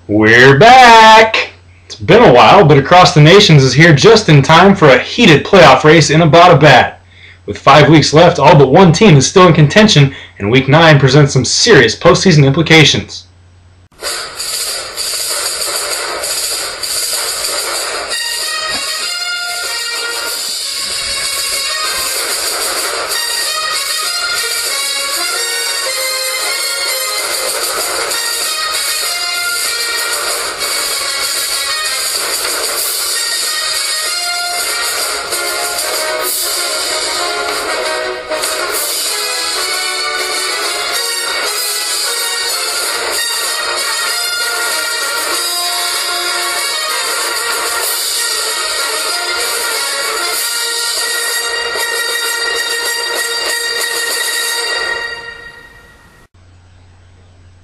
We're back! It's been a while, but Across the Nations is here just in time for a heated playoff race in Abbottabad. With 5 weeks left, all but one team is still in contention, and Week 9 presents some serious postseason implications.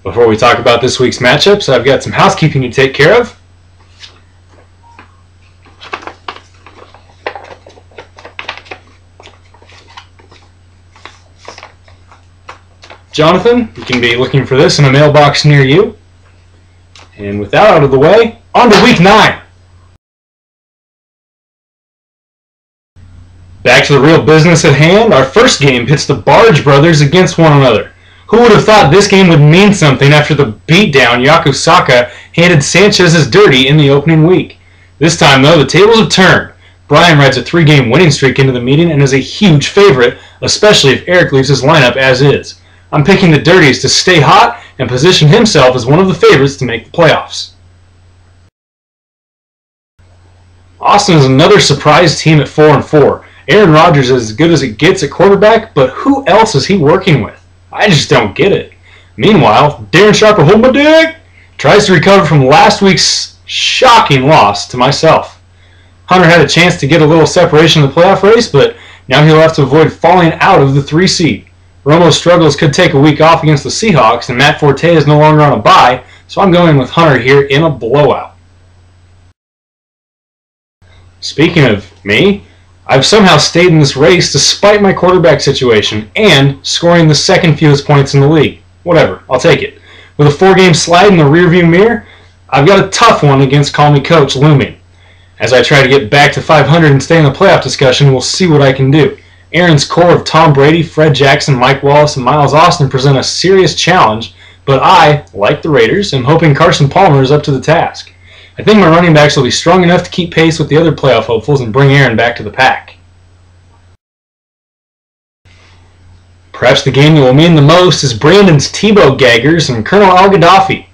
Before we talk about this week's matchups, I've got some housekeeping to take care of. Jonathan, you can be looking for this in a mailbox near you. And with that out of the way, on to Week 9. Back to the real business at hand, our first game pits the Barge brothers against one another. Who would have thought this game would mean something after the beatdown Yakusaka handed Sanchez's dirty in the opening week? This time, though, the tables have turned. Brian rides a 3-game winning streak into the meeting and is a huge favorite, especially if Eric leaves his lineup as is. I'm picking the Dirties to stay hot and position himself as one of the favorites to make the playoffs. Austin is another surprise team at 4-4. Aaron Rodgers is as good as it gets at quarterback, but who else is he working with? I just don't get it. Meanwhile, Darren Sharper, hold my dick, tries to recover from last week's shocking loss to myself. Hunter had a chance to get a little separation in the playoff race, but now he'll have to avoid falling out of the 3 seed. Romo's struggles could take a week off against the Seahawks, and Matt Forte is no longer on a bye, so I'm going with Hunter here in a blowout. Speaking of me, I've somehow stayed in this race despite my quarterback situation and scoring the second fewest points in the league. Whatever, I'll take it. With a 4-game slide in the rearview mirror, I've got a tough one against Call Me Coach looming. As I try to get back to 500 and stay in the playoff discussion, we'll see what I can do. Aaron's core of Tom Brady, Fred Jackson, Mike Wallace, and Miles Austin present a serious challenge, but I, like the Raiders, am hoping Carson Palmer is up to the task. I think my running backs will be strong enough to keep pace with the other playoff hopefuls and bring Aaron back to the pack. Perhaps the game that will mean the most is Brandon's Tebow Gaggers and Colonel Al-Gaddafi.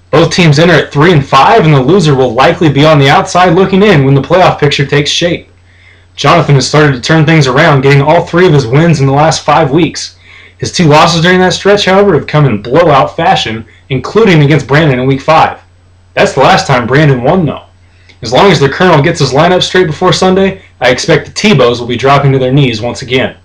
Both teams enter at 3-5, and the loser will likely be on the outside looking in when the playoff picture takes shape. Jonathan has started to turn things around, getting all 3 of his wins in the last 5 weeks. His 2 losses during that stretch, however, have come in blowout fashion, including against Brandon in Week 5. That's the last time Brandon won, though. As long as the Colonel gets his lineup straight before Sunday, I expect the Tebows will be dropping to their knees once again.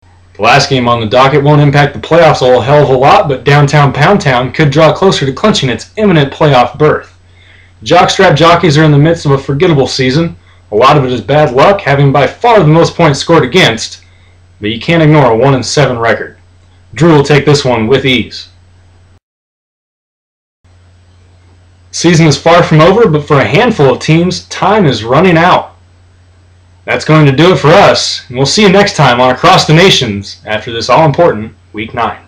The last game on the docket won't impact the playoffs a hell of a lot, but downtown Pound Town could draw closer to clinching its imminent playoff berth. Jockstrap jockeys are in the midst of a forgettable season. A lot of it is bad luck, having by far the most points scored against, but you can't ignore a 1-7 record. Drew will take this one with ease. Season is far from over, but for a handful of teams, time is running out. That's going to do it for us, and we'll see you next time on Across the Nations after this all-important Week 9.